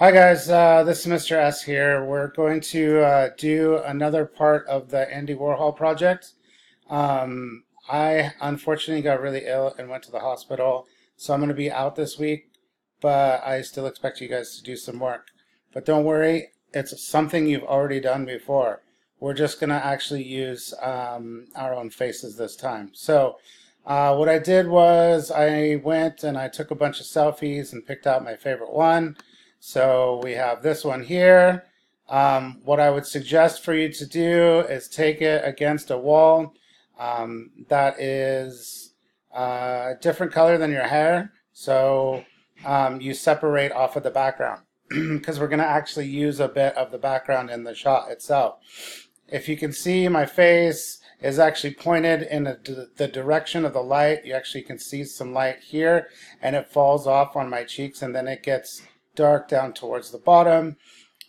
Hi guys, this is Mr. S here. We're going to do another part of the Andy Warhol project. I unfortunately got really ill and went to the hospital, so I'm going to be out this week, but I still expect you guys to do some work. But don't worry, it's something you've already done before. We're just going to actually use our own faces this time. So what I did was I went and I took a bunch of selfies and picked out my favorite one. So we have this one here. What I would suggest for you to do is take it against a wall that is a different color than your hair. So you separate off of the background because we're going to actually use a bit of the background in the shot itself. If you can see, my face is actually pointed in the direction of the light. You actually can see some light here, and it falls off on my cheeks, and then it gets dark down towards the bottom.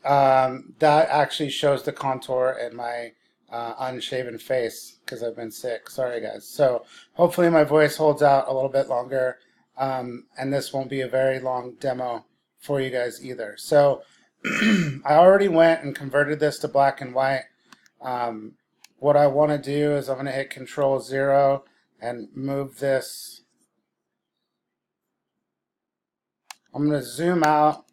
That actually shows the contour in my unshaven face because I've been sick. Sorry, guys. So hopefully my voice holds out a little bit longer, and this won't be a very long demo for you guys either. So I already went and converted this to black and white. What I want to do is I'm going to hit Control 0 and move this. I'm going to zoom out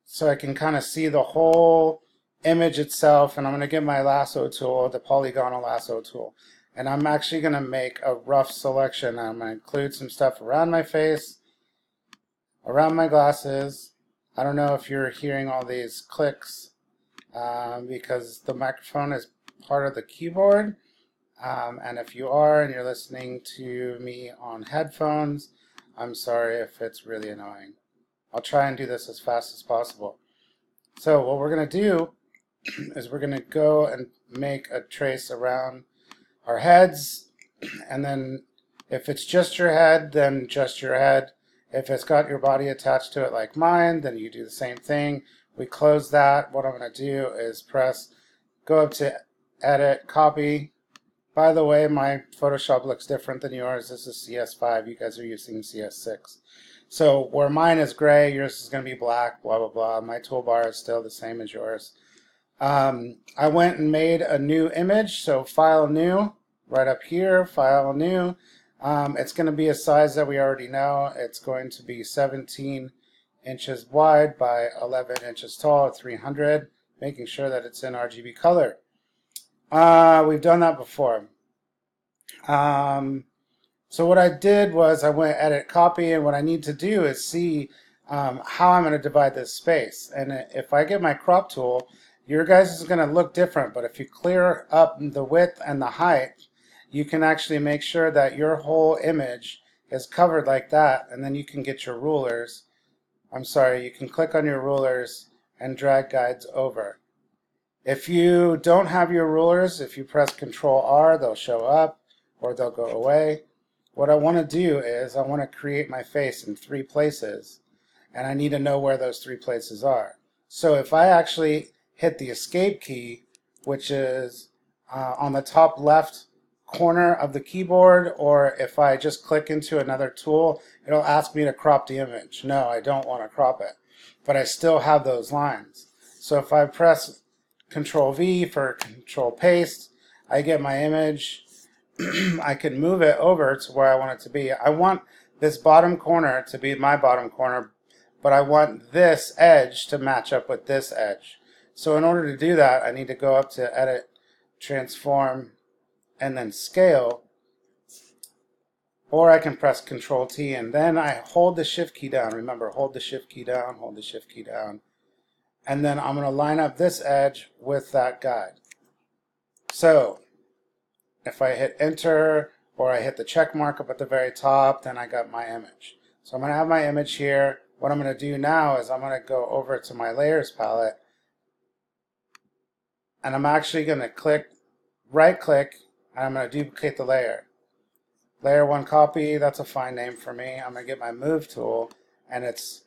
so I can kind of see the whole image itself, and I'm going to get my lasso tool, the polygonal lasso tool, and I'm actually going to make a rough selection. I'm going to include some stuff around my face, around my glasses. I don't know if you're hearing all these clicks because the microphone is part of the keyboard, and if you are and you're listening to me on headphones, I'm sorry if it's really annoying. I'll try and do this as fast as possible. So what we're going to do is we're going to go and make a trace around our heads, and then if it's just your head, then just your head. If it's got your body attached to it like mine, then you do the same thing. We close that. What I'm going to do is go up to Edit, Copy. By the way, my Photoshop looks different than yours. This is CS5. You guys are using CS6. So where mine is gray, yours is going to be black, blah, blah, blah. My toolbar is still the same as yours. I went and made a new image. So File, New, right up here, File, New. It's going to be a size that we already know. It's going to be 17 inches wide by 11 inches tall at 300, making sure that it's in RGB color. We've done that before. So what I did was I went Edit, Copy, and what I need to do is see how I'm going to divide this space. And if I get my crop tool, your guys is going to look different, but if you clear up the width and the height, you can actually make sure that your whole image is covered like that, and then you can get your rulers. I'm sorry, you can click on your rulers and drag guides over. If you don't have your rulers, if you press Control R, they'll show up or they'll go away. What I want to do is I want to create my face in 3 places, and I need to know where those 3 places are. So if I actually hit the Escape key, which is on the top left corner of the keyboard, or if I just click into another tool, it'll ask me to crop the image. No, I don't want to crop it, but I still have those lines. So if I press Control V for Control Paste, I get my image. I can move it over to where I want it to be. I want this bottom corner to be my bottom corner, but I want this edge to match up with this edge. So in order to do that, I need to go up to Edit, Transform, and then Scale, or I can press Control T, and then I hold the Shift key down. Remember, hold the Shift key down, hold the Shift key down, and then I'm going to line up this edge with that guide. So if I hit Enter or I hit the check mark up at the very top, then I got my image. So I'm going to have my image here. What I'm going to do now is I'm going to go over to my Layers palette, and I'm actually going to right click, and I'm going to duplicate the layer. Layer 1 copy, that's a fine name for me. I'm going to get my Move tool, and it's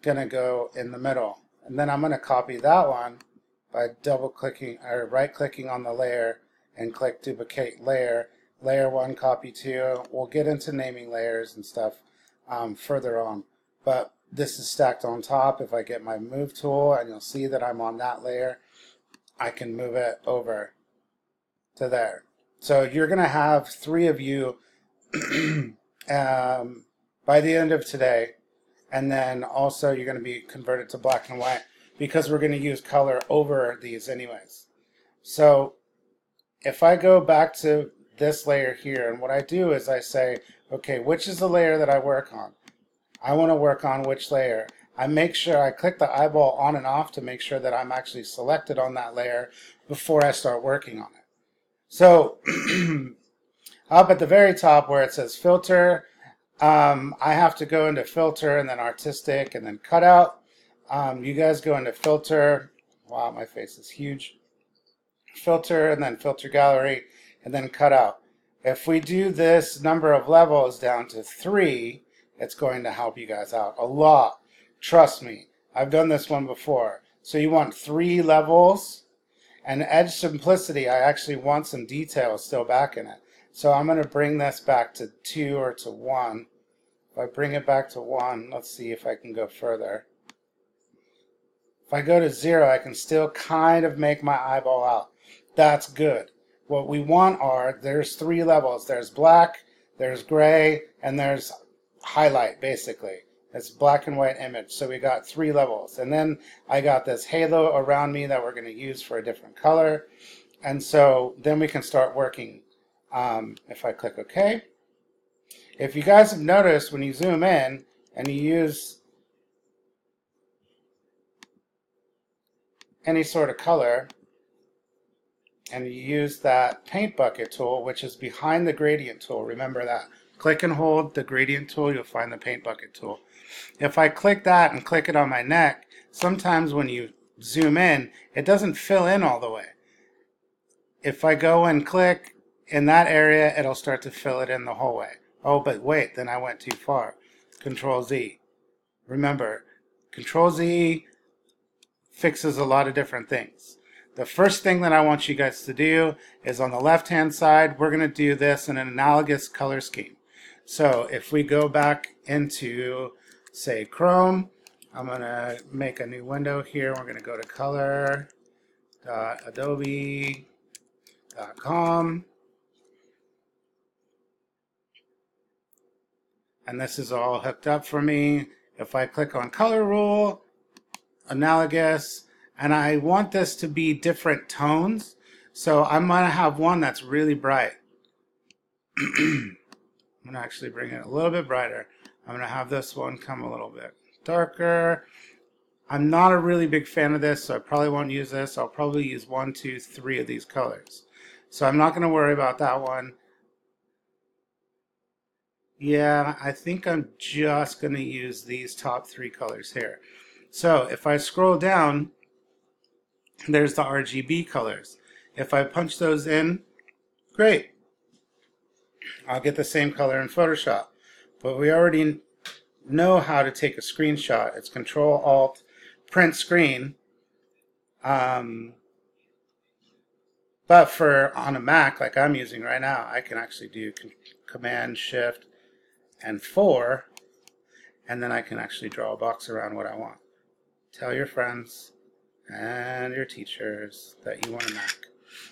going to go in the middle. And then I'm going to copy that one by double clicking or right clicking on the layer and click Duplicate Layer. Layer 1, copy 2. We'll get into naming layers and stuff further on. but this is stacked on top. If I get my move tool and you'll see that I'm on that layer, I can move it over to there. So you're going to have 3 of you by the end of today, and then also you're going to be converted to black and white because we're going to use color over these anyways. So if I go back to this layer here, and what I do is I say, okay, which is the layer that I work on? I want to work on which layer. I make sure I click the eyeball on and off to make sure that I'm actually selected on that layer before I start working on it. So up at the very top where it says filter, I have to go into filter and then artistic and then cutout. You guys go into filter. Wow, my face is huge. Filter and then filter gallery and then cutout. If we do this number of levels down to 3, it's going to help you guys out a lot. Trust me, I've done this one before. So you want 3 levels, and edge simplicity, I actually want some detail still back in it. So I'm going to bring this back to 2 or to 1. If I bring it back to 1, let's see if I can go further. If I go to 0, I can still kind of make my eyeball out. That's good. What we want are, there's 3 levels. There's black, there's gray, and there's highlight, basically. It's black and white image. So we got 3 levels. And then I got this halo around me that we're going to use for a different color. And so then we can start working. If I click OK. If you guys have noticed, when you zoom in and you use any sort of color, and you use that paint bucket tool, which is behind the gradient tool, remember that. Click and hold the gradient tool, you'll find the paint bucket tool. If I click that and click it on my neck, sometimes when you zoom in, it doesn't fill in all the way. If I go and click in that area, it'll start to fill it in the whole way. Oh, but wait, then I went too far. Control Z. Remember, Control Z fixes a lot of different things. The first thing that I want you guys to do is on the left-hand side, we're going to do this in an analogous color scheme. So if we go back into, say, Chrome, I'm going to make a new window here. We're going to go to color.adobe.com. And this is all hooked up for me. If I click on color rule, analogous, and I want this to be different tones, so I'm going to have one that's really bright. I'm going to actually bring it a little bit brighter. I'm going to have this one come a little bit darker. I'm not a really big fan of this, so I probably won't use this. I'll probably use 1, 2, 3 of these colors. So I'm not going to worry about that one. Yeah, I think I'm just going to use these top 3 colors here. So if I scroll down, there's the RGB colors. If I punch those in, great. I'll get the same color in Photoshop. But we already know how to take a screenshot. It's Control Alt Print Screen. But for on a Mac like I'm using right now, I can actually do Command Shift and 4, and then I can actually draw a box around what I want. Tell your friends and your teachers that you want a Mac.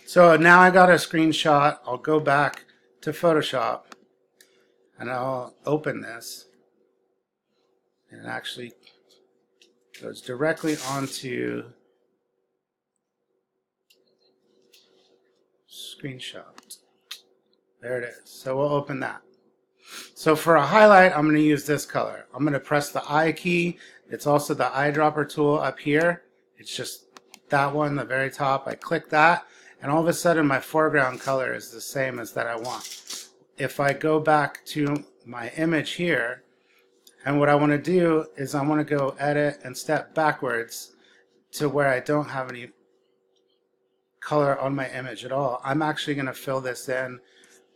So now I got a screenshot. I'll go back to Photoshop and I'll open this, and it actually goes directly onto screenshot. There it is. So we'll open that. So for a highlight, I'm going to use this color. I'm going to press the I key. It's also the eyedropper tool up here. It's just that one, the very top. I click that, and all of a sudden my foreground color is the same as that I want. If I go back to my image here, and what I want to do is I want to go edit and step backwards to where I don't have any color on my image at all. I'm actually going to fill this in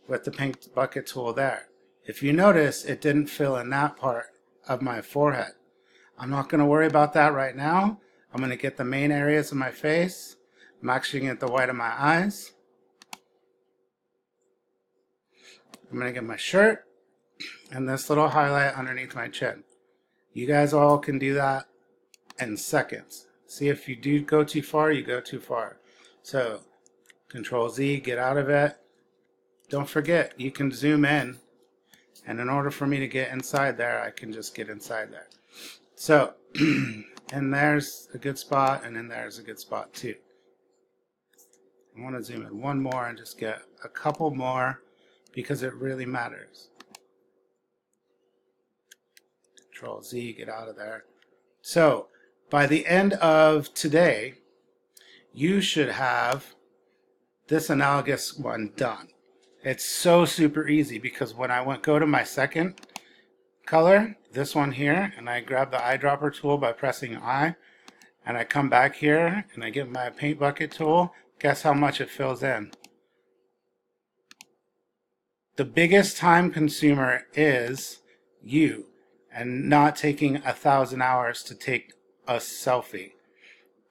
with the paint bucket tool there. If you notice, it didn't fill in that part of my forehead. I'm not going to worry about that right now. I'm going to get the main areas of my face. I'm actually going to get the white of my eyes. I'm going to get my shirt and this little highlight underneath my chin. You guys all can do that in seconds. See, if you do go too far, you go too far. So Control Z, get out of it. Don't forget, you can zoom in, and in order for me to get inside there, I can just get inside there. So, and there's a good spot, and then there's a good spot too. I want to zoom in one more and just get a couple more because it really matters. Control Z, get out of there. So, by the end of today, you should have this analogous one done. It's so super easy because when I go to my second color, this one here, and I grab the eyedropper tool by pressing I, and I come back here and I get my paint bucket tool, guess how much it fills in? The biggest time consumer is you, and not taking 1,000 hours to take a selfie.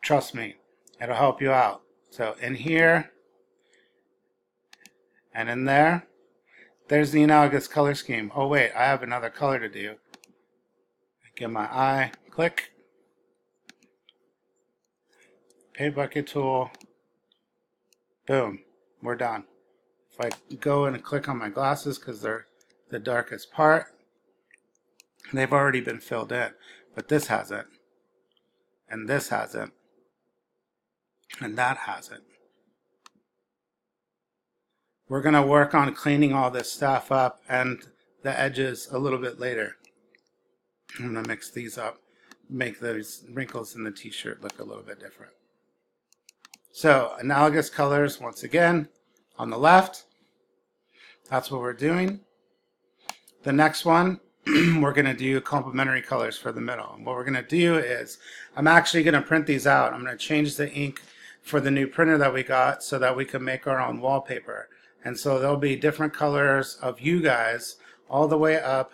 Trust me, it'll help you out. So in here and in there, there's the analogous color scheme. Oh wait, I have another color to do. Get my eye, click, paint bucket tool, boom, we're done. If I go and click on my glasses because they're the darkest part, they've already been filled in, but this hasn't, and this hasn't, and that hasn't. We're going to work on cleaning all this stuff up and the edges a little bit later. I'm going to mix these up, make those wrinkles in the t-shirt look a little bit different. So, analogous colors, once again, on the left. That's what we're doing. The next one, we're going to do complementary colors for the middle. And what we're going to do is, I'm actually going to print these out. I'm going to change the ink for the new printer that we got so that we can make our own wallpaper. And so there'll be different colors of you guys all the way up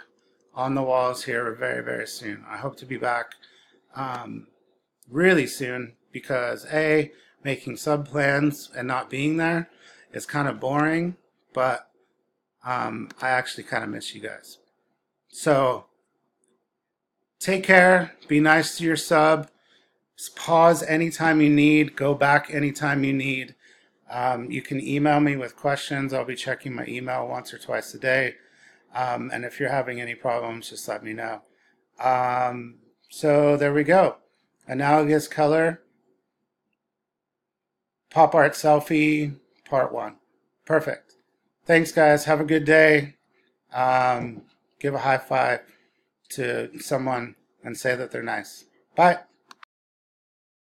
on the walls here very, very soon. I hope to be back really soon because A, making sub plans and not being there is kind of boring, but I actually kind of miss you guys. So take care, be nice to your sub, pause anytime you need, go back anytime you need. You can email me with questions. I'll be checking my email once or twice a day. And if you're having any problems, just let me know. So there we go. Analogous color, pop art selfie, part 1. Perfect. Thanks, guys. Have a good day. Give a high five to someone and say that they're nice. Bye.